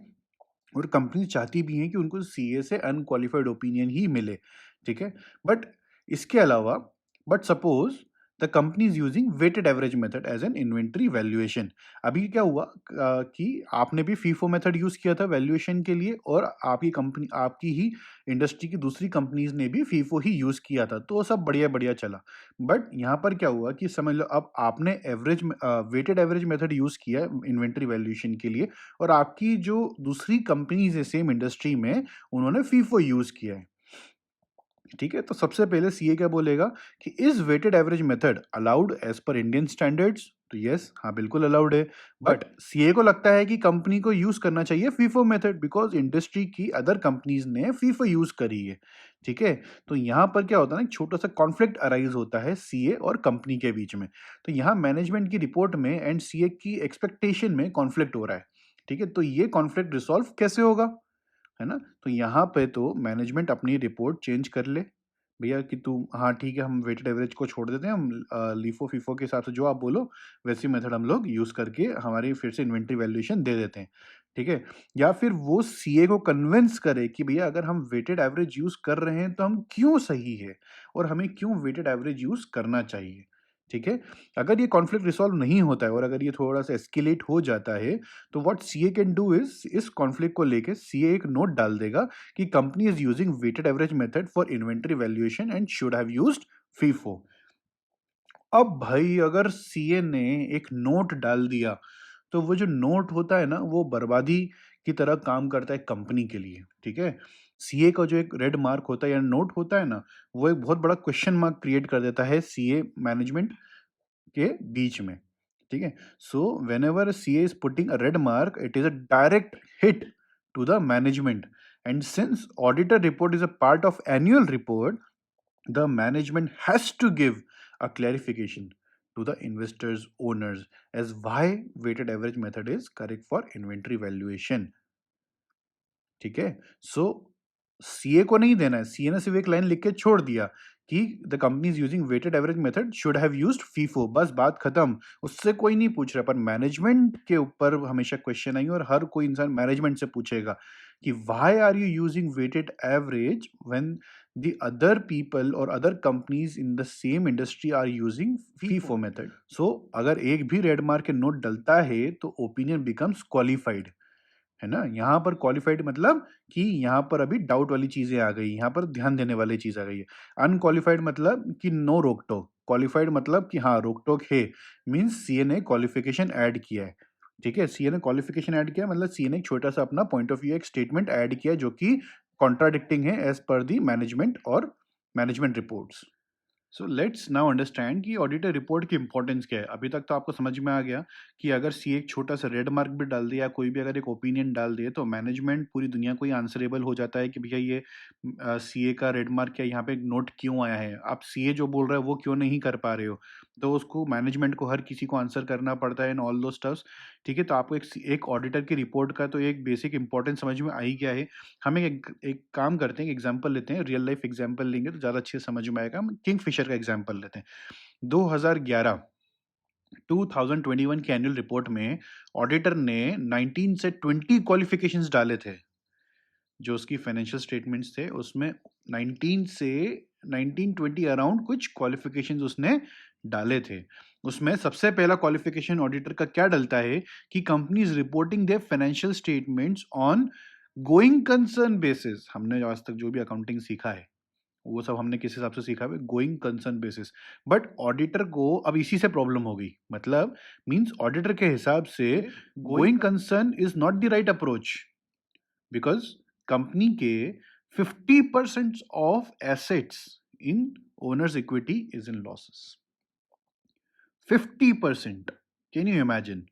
और कंपनी चाहती भी हैं कि उनको सीए से अनक्वालिफाइड ओपिनियन ही मिले। ठीक है? बट इसके अलावा, but suppose the company is using weighted average method as an inventory valuation. अभी क्या हुआ कि आपने भी फीफो मेथड यूज किया था वैल्यूएशन के लिए, और आपकी कंपनी, आपकी ही इंडस्ट्री की दूसरी कंपनीज ने भी फीफो ही यूज किया था, तो सब बढ़िया बढ़िया चला। बट यहाँ पर क्या हुआ कि समझ लो अब आपने average weighted average method use किया इन्वेंटरी वैल्यूएशन के लिए, और आपकी जो दूसरी कंपनीज है सेम इंडस्ट्री में, उन्होंने फीफो यूज किया है। ठीक है? तो सबसे पहले सीए क्या बोलेगा कि is weighted average method allowed as per Indian standards? तो यस, हाँ बिल्कुल अलाउड है। बट सीए को लगता है कि कंपनी को यूज करना चाहिए फीफो मेथड बिकॉज इंडस्ट्री की अदर कंपनीज ने फीफो यूज करी है। ठीक है? तो यहाँ पर क्या होता है ना, एक छोटा सा कॉन्फ्लिक्ट अराइज होता है सीए और कंपनी के बीच में। तो यहाँ मैनेजमेंट की रिपोर्ट में एंड सीए की एक्सपेक्टेशन में कॉन्फ्लिक्ट हो रहा है। ठीक है? तो ये कॉन्फ्लिक्ट रिसॉल्व कैसे होगा? है ना? तो यहाँ पे तो मैनेजमेंट अपनी रिपोर्ट चेंज कर ले, भैया कि तू हाँ ठीक है, हम वेटेड एवरेज को छोड़ देते हैं, हम लीफो फीफो के हिसाब से जो आप बोलो वैसी मेथड हम लोग यूज़ करके हमारी फिर से इन्वेंट्री वैल्यूएशन दे देते हैं, ठीक है? या फिर वो सीए को कन्विंस करे कि भैया अगर हम वेटेड एवरेज यूज़ कर रहे हैं तो हम क्यों सही है और हमें क्यों वेटेड एवरेज यूज़ करना चाहिए, ठीक है? अगर ये कॉन्फ्लिक्ट रिज़ॉल्व नहीं होता है और अगर ये थोड़ा-सा एस्केलेट हो जाता है, तो what CA can do is इस कॉन्फ्लिक्ट को लेके सीए एक नोट डाल देगा कि company is using weighted average method for inventory valuation and should have used FIFO. अब भाई अगर सीए ने एक नोट डाल दिया तो वो जो नोट होता है ना वो बर्बादी की तरह काम करता है कंपनी के लिए, ठीक है? सीए का जो एक रेड मार्क होता है या नोट होता है ना, वो एक बहुत बड़ा क्वेश्चन मार्क क्रिएट कर देता है सीए मैनेजमेंट के बीच में, ठीक है? So whenever CA is putting a red mark, it is a direct hit to the management, and since auditor report is a part of annual report, the management has to give a clarification to the investors owners as why weighted average method is correct for inventory valuation, ठीक है? सो CA को नहीं देना है, CA ने सिर्फ एक line लिख के छोड़ दिया कि the company is using weighted average method should have used FIFO, बस बात खत्म। उससे कोई नहीं पूछ रहा, पर मैनेजमेंट के ऊपर हमेशा क्वेश्चन आएंगे और हर कोई इंसान मैनेजमेंट से पूछेगा कि why are you using weighted average when the other people और other companies in the same industry are using FIFO method. So अगर एक भी रेड मार्क के नोट डलता है तो ओपिनियन बिकम्स क्वालिफाइड, है ना? यहाँ पर क्वालिफाइड मतलब कि यहाँ पर अभी डाउट वाली चीज़ें आ गई, यहाँ पर ध्यान देने वाली चीज़ आ गई है। अनक्वालिफाइड मतलब कि नो रोक-टोक, क्वालिफाइड मतलब कि हाँ, रोक-टोक है, मीन्स सीए ने क्वालिफिकेशन ऐड किया है, ठीक है? सीए ने क्वालिफिकेशन ऐड किया मतलब सीए ने एक छोटा-सा अपना पॉइंट ऑफ व्यू, एक स्टेटमेंट ऐड किया जो कि कॉन्ट्राडिक्टिंग है एज़ पर द मैनेजमेंट और management reports. So let's now understand कि ऑडिटर रिपोर्ट की इंपॉर्टेंस क्या है। अभी तक तो आपको समझ में आ गया कि अगर सी एक छोटा सा रेड मार्क भी डाल दिया, कोई भी अगर एक ओपिनियन डाल दे तो मैनेजमेंट पूरी दुनिया को ही आंसरेबल हो जाता है कि भैया ये सीए का रेड मार्क क्या, यहाँ पे नोट क्यों आया है, आप सीए जो बोल रहे हो वो क्यों नहीं कर पा रहे हो, तो उसको मैनेजमेंट को हर किसी को आंसर करना पड़ता है इन ऑल दो स्टफ्स, ठीक है? तो आपको एक ऑडिटर की रिपोर्ट का तो एक बेसिक इंपॉर्टेंस समझ में आ ही गया है। हम एक काम करते हैं, एग्जांपल लेते हैं, रियल लाइफ एग्जांपल लेंगे तो ज़्यादा अच्छे से समझ में आएगा। हम किंगफिशर का एग्जांपल लेते हैं। 2011 2021 की एनुअल रिपोर्ट में ऑडिटर ने 19 से 20 क्वालिफिकेशंस डाले थे। जो उसकी फाइनेंशियल स्टेटमेंट्स थे उसमें 19 से 19-20 अराउंड कुछ क्वालिफिकेशंस उसने डाले थे। उसमें सबसे पहला क्वालिफिकेशन ऑडिटर का क्या डलता है कि company is reporting there financial statements on going concern basis. हमने आज तक जो भी अकाउंटिंग सीखा है वो सब हमने किस हिसाब से सीखा है, going concern basis. But auditor को अब इसी से प्रॉब्लम हो गई, मतलब मींस ऑडिटर के हिसाब से going concern is not the right approach, because company के 50% of assets in owners equity is in losses. 50%, can you imagine?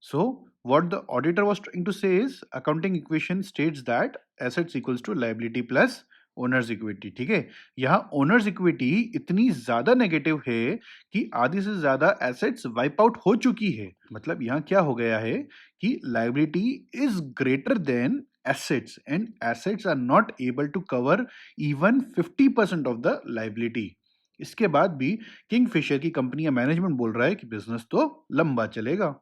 So what the auditor was trying to say is accounting equation states that assets equals to liability plus owners equity, ठीक है? यहाँ owners equity इतनी ज्यादा negative है कि आधी से ज्यादा एसेट्स वाइप आउट हो चुकी है। मतलब यहाँ क्या हो गया है कि liability is greater than assets and assets are not able to cover even 50% of the liability. इसके बाद भी किंगफिशर की कंपनी या मैनेजमेंट बोल रहा है कि बिजनेस तो लंबा चलेगा।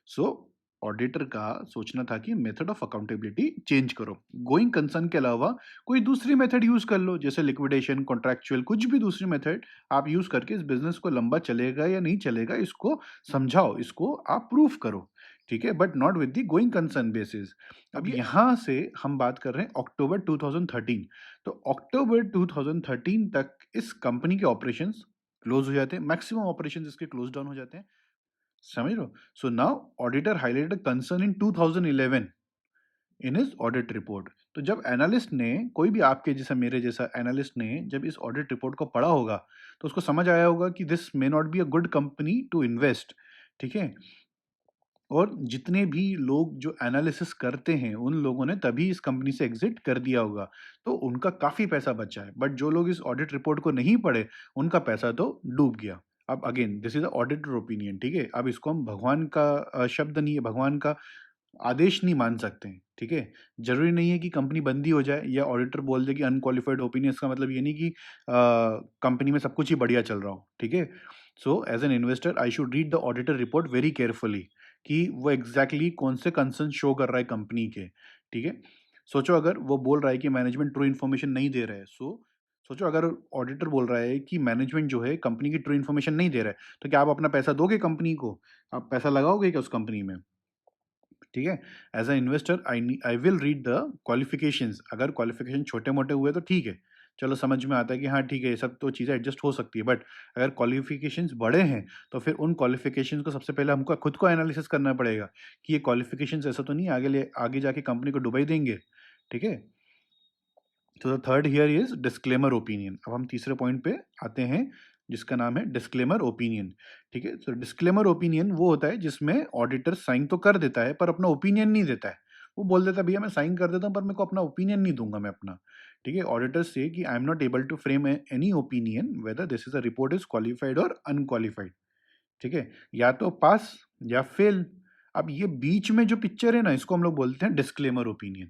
सो ऑडिटर का सोचना था कि मेथड ऑफ अकाउंटेबिलिटी चेंज करो, गोइंग कंसर्न के अलावा कोई दूसरी मेथड यूज कर लो, जैसे लिक्विडेशन, कॉन्ट्रैक्चुअल, कुछ भी दूसरी मेथड आप यूज करके इस बिजनेस को लंबा चलेगा या नहीं चलेगा इसको समझाओ, इसको आप प्रूफ करो, ठीक है? But not with the going concern basis. अब यहाँ से हम बात कर रहे हैं अक्टूबर 2013। तो अक्टूबर 2013 तक इस कंपनी के ऑपरेशंस क्लोज हो जाते हैं, मैक्सिमम ऑपरेशंस इसके क्लोज डाउन हो जाते हैं, समझ लो? So now auditor highlighted a concern in 2011 in his audit report. तो जब एनालिस्ट ने, कोई भी आपके जैसा मेरे जैसा एनालिस्ट ने जब इस ऑडिट रिपोर्ट को पढ़ा होगा तो उसको समझ आया होगा कि this may not be a good company to invest, ठीक है? और जितने भी लोग जो एनालिसिस करते हैं उन लोगों ने तभी इस कंपनी से एग्जिट कर दिया होगा, तो उनका काफी पैसा बचा है। बट जो लोग इस ऑडिट रिपोर्ट को नहीं पढ़े उनका पैसा तो डूब गया। अब again this is a auditor opinion, ठीक है? अब इसको हम भगवान का शब्द नहीं है, भगवान का आदेश नहीं मान सकते, ठीक है? ज़रूरी नहीं है कि कंपनी बंद ही हो जाए या ऑडिटर बोल दे कि अनक्वालिफाइड ओपिनियन, इसका मतलब ये नहीं कि कंपनी में सब कुछ ही बढ़िया चल रहा हो, ठीक है? सो as an investor I should read the auditor report very carefully कि वो एग्ज़ैक्टली कौन से कंसर्न शो कर रहा है कंपनी के, ठीक है? सोचो अगर वो बोल रहा है कि मैनेजमेंट ट्रू इन्फॉर्मेशन नहीं दे रहा है, सोचो अगर ऑडिटर बोल रहा है कि मैनेजमेंट जो है कंपनी की ट्रू इन्फॉर्मेशन नहीं दे रहा है, तो क्या आप अपना पैसा दोगे कंपनी को? आप पैसा लगाओगे क्या उस कंपनी में? ठीक है? As a investor I will read the qualifications, अगर क्वालिफ़िकेशन छोटे-मोटे हुए तो ठीक है, चलो समझ में आता है कि हाँ ठीक है, ये सब तो चीज़ें एडजस्ट हो सकती है। बट अगर क्वालिफ़िकेशंस बड़े हैं, तो फिर उन क्वालिफ़िकेशंस को सबसे पहले हमको खुद को एनालिसिस करना पड़ेगा कि ये क्वालिफ़िकेशंस ऐसा तो नहीं है आगे जाके कंपनी को डुबा ही देंगे, ठीक है? तो the third here is disclaimer opinion. अब हम तीसरे पॉइंट पे आते हैं जिसका नाम है डिस्क्लेमर ओपिनियन, ठीक है? तो डिस्क्लेमर ओपिनियन वो होता है जिसमें ऑडिटर साइन तो कर देता है पर अपना ओपिनियन नहीं देता है। वो बोल देता है भैया मैं साइन कर देता हूँ पर मेरे को अपना ओपिनियन नहीं दूंगा मैं अपना, ठीक है? ऑडिटर से कि I am not able to frame any opinion whether this is a report is qualified और अनक्वालिफाइड, ठीक है? या तो पास या फेल। अब ये बीच में जो पिक्चर है ना, इसको हम लोग बोलते हैं डिस्क्लेमर ओपिनियन।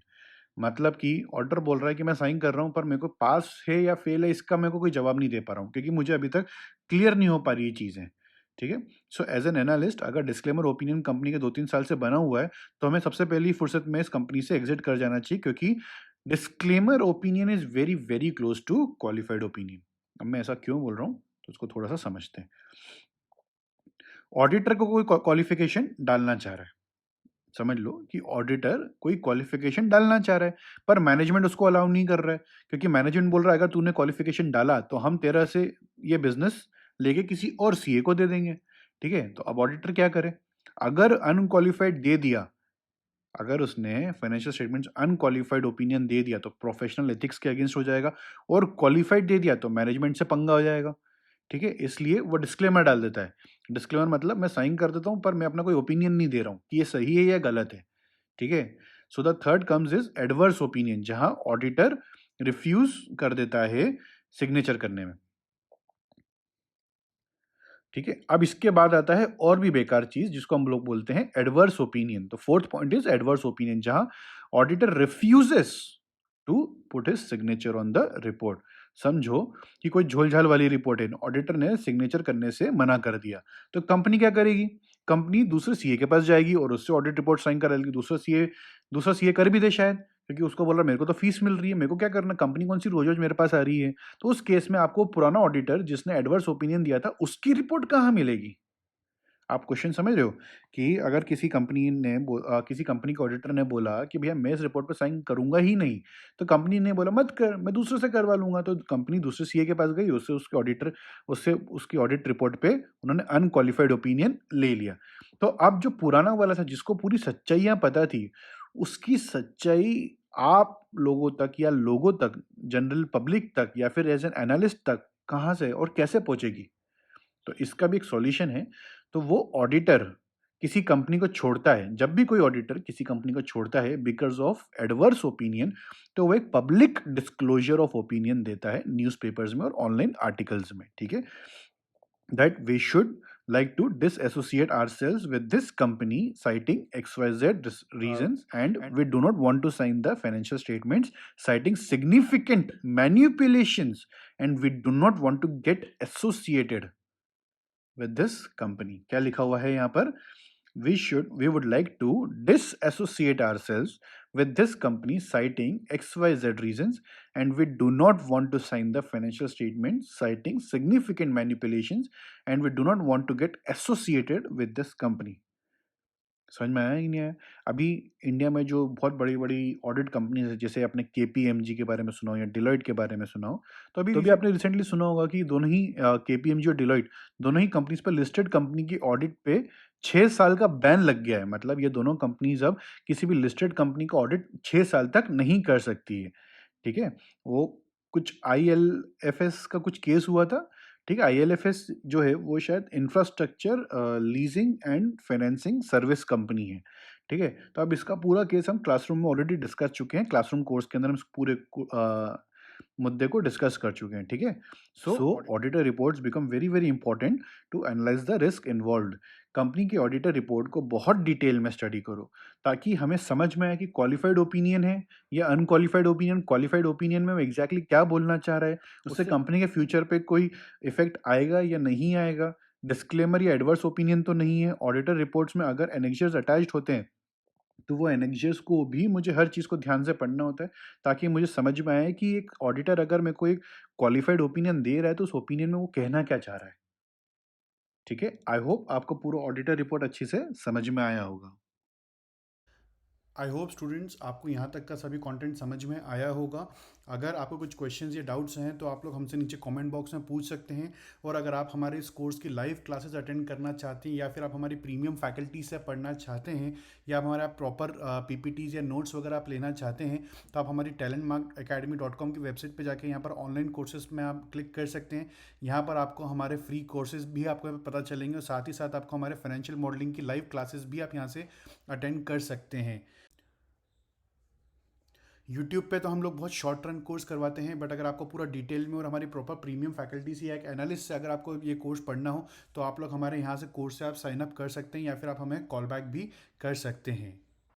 मतलब कि ऑर्डर बोल रहा है कि मैं साइन कर रहा हूँ पर मेरे को पास है या फेल है इसका मेरे को कोई जवाब नहीं दे पा रहा हूँ क्योंकि मुझे अभी तक क्लियर नहीं हो पा रही ये चीज़ें, ठीक है? सो एज एन एनालिस्ट अगर डिस्क्लेमर ओपिनियन कंपनी के 2-3 साल से बना हुआ है तो हमें सबसे पहली फुर्सत में इस कंपनी से एग्जिट कर जाना चाहिए क्योंकि disclaimer opinion is very very close to qualified opinion. अब मैं ऐसा क्यों बोल रहा हूँ तो उसको थोड़ा सा समझते हैं। ऑडिटर को कोई क्वालिफिकेशन डालना चाह रहा है, समझ लो कि ऑडिटर कोई क्वालिफिकेशन डालना चाह रहा है पर मैनेजमेंट उसको अलाउ नहीं कर रहा है क्योंकि मैनेजमेंट बोल रहा है अगर तूने क्वालिफिकेशन डाला तो हम तेरा से ये बिजनेस लेके किसी और सीए को दे देंगे, ठीक है? तो अब ऑडिटर क्या करे? अगर अनक्वालिफाइड दे दिया, अगर उसने फाइनेंशियल स्टेटमेंट्स अनक्वालिफाइड ओपिनियन दे दिया तो प्रोफेशनल एथिक्स के अगेंस्ट हो जाएगा और क्वालिफाइड दे दिया तो मैनेजमेंट से पंगा हो जाएगा, ठीक है? इसलिए वो डिस्क्लेमर डाल देता है। डिस्क्लेमर मतलब मैं साइन कर देता हूँ पर मैं अपना कोई ओपिनियन नहीं दे रहा हूँ कि ये सही है या गलत है, ठीक है? So the third comes is adverse opinion, जहां ऑडिटर रिफ्यूज कर देता है सिग्नेचर करने में, ठीक है? अब इसके बाद आता है और भी बेकार चीज जिसको हम लोग बोलते हैं एडवर्स ओपिनियन। तो fourth point is adverse opinion, जहां auditor refuses to put his signature on the report. समझो कि कोई झोलझाल वाली रिपोर्ट है, ऑडिटर ने सिग्नेचर करने से मना कर दिया, तो कंपनी क्या करेगी? कंपनी दूसरे सीए के पास जाएगी और उससे ऑडिट रिपोर्ट साइन करा लेगी। दूसरा सीए कर भी दे शायद, क्योंकि उसको बोल रहा मेरे को तो फीस मिल रही है, मेरे को क्या करना, कंपनी कौन सी रोज रोज मेरे पास आ रही है। तो उस केस में आपको पुराना ऑडिटर जिसने एडवर्स ओपिनियन दिया था उसकी रिपोर्ट कहाँ मिलेगी? आप क्वेश्चन समझ रहे हो कि अगर किसी कंपनी के ऑडिटर ने बोला कि भैया मैं इस रिपोर्ट पे साइन करूंगा ही नहीं, तो कंपनी ने बोला मत कर, मैं दूसरे से करवा लूंगा। तो कंपनी दूसरे सीए के पास गई, उससे उसकी ऑडिट रिपोर्ट पे उन्होंने अनक्वालिफाइड ओपिनियन ले लिया। तो अब जो पुराना वाला था जिसको पूरी सच्चाइयां पता थी, उसकी सच्चाई आप लोगों तक या लोगों तक, जनरल पब्लिक तक या फिर एज एन एनालिस्ट तक कहाँ से और कैसे पहुंचेगी? तो इसका भी एक सॉल्यूशन है। तो वो ऑडिटर किसी कंपनी को छोड़ता है, जब भी कोई ऑडिटर किसी कंपनी को छोड़ता है बिकॉज ऑफ एडवर्स ओपिनियन, तो वो एक पब्लिक डिस्क्लोजर ऑफ ओपिनियन देता है न्यूज़पेपर्स में और ऑनलाइन आर्टिकल्स में, ठीक है? That we should like to disassociate ourselves with this company citing XYZ reasons, and we do not want to sign the financial statements citing significant manipulations, and we do not want to get associated with this company। क्या लिखा हुआ है यहाँ पर? We would like to disassociate ourselves with this company citing XYZ reasons, and we do not want to sign the financial statements citing significant manipulations, and we do not want to get associated with this company। समझ में आया कि नहीं आया? अभी India में जो बहुत बड़ी-बड़ी ऑडिट कंपनीज़ हैं, जैसे आपने केपीएमजी के बारे में सुना हो या डिलॉयट के बारे में सुना हो, तो अभी आपने रिसेंटली सुना होगा कि दोनों ही केपीएमजी और डिलॉयट, दोनों ही कंपनीज़ पे, लिस्टेड कंपनी की ऑडिट पे 6 साल का बैन लग गया है। मतलब ये दोनों कंपनीज़ अब किसी भी लिस्टेड कंपनी का ऑडिट 6 साल तक नहीं कर सकती है, ठीक है? वो कुछ आईएलएफएस का कुछ केस हुआ था, ठीक है? आईएलएफएस जो है वो शायद infrastructure leasing and financing service company है, ठीक है? तो अब इसका पूरा केस हम क्लासरूम में ऑलरेडी डिस्कस चुके हैं, क्लासरूम कोर्स के अंदर हम इस पूरे मुद्दे को डिस्कस कर चुके हैं, ठीक है? So auditor reports become very very important to analyse the risk involved, company की ऑडिटर रिपोर्ट को बहुत डिटेल में स्टडी करो, ताकि हमें समझ में आए कि क्वालिफाइड ओपिनियन है या अनक्वालिफाइड ओपिनियन। क्वालिफाइड ओपिनियन में वो एग्ज़ैक्टली क्या बोलना चाह रहा है, उससे कंपनी के फ्यूचर पे कोई इफ़ेक्ट आएगा या नहीं आएगा। डिस्क्लेमर या एडवर्स ओपिनियन तो नहीं है। ऑडिटर रिपोर्ट्स में अगर एनेक्सर्स अटैच्ड होते हैं, तो वो एनेक्सर्स को भी मुझे हर चीज़ को ध्यान से पढ़ना होता है, ताकि मुझे समझ में आए कि एक ऑडिटर अगर मेरे को एक क्वालिफाइड ओपिनियन दे रहा है, तो उस ओपिनियन में वो कहना क्या चाह रहा है। ठीक है? आई होप आपको पूरा ऑडिटर रिपोर्ट अच्छे से समझ में आया होगा। आई होप स्टूडेंट्स आपको यहाँ तक का सभी कंटेंट समझ में आया होगा। अगर आपको कुछ क्वेश्चंस या डाउट्स हैं तो आप लोग हमसे नीचे कमेंट बॉक्स में पूछ सकते हैं। और अगर आप हमारे इस कोर्स की लाइव क्लासेस अटेंड करना चाहते हैं, या फिर आप हमारी प्रीमियम फैकल्टी से पढ़ना चाहते हैं, या आप हमारा प्रॉपर पीपीटीज या नोट्स वगैरह आप लेना चाहते हैं, तो आप हमारी talentmarkacademy.com की वेबसाइट पर जाके यहाँ पर ऑनलाइन कोर्सेज में आप क्लिक कर सकते हैं। यहाँ पर आपको हमारे फ्री कोर्सेज भी आपको पता चलेंगे, और साथ ही साथ आपको हमारे फाइनेंशियल मॉडलिंग की लाइव क्लासेस भी आप यहाँ से अटेंड कर सकते हैं। यूट्यूब पे तो हम लोग बहुत शॉर्ट रन कोर्स करवाते हैं, बट अगर आपको पूरा डिटेल में और हमारी प्रॉपर प्रीमियम फैकल्टी से या एक एनालिस्ट से अगर आपको ये कोर्स पढ़ना हो, तो आप लोग हमारे यहाँ से कोर्स से आप साइन अप कर सकते हैं, या फिर आप हमें कॉल बैक भी कर सकते हैं।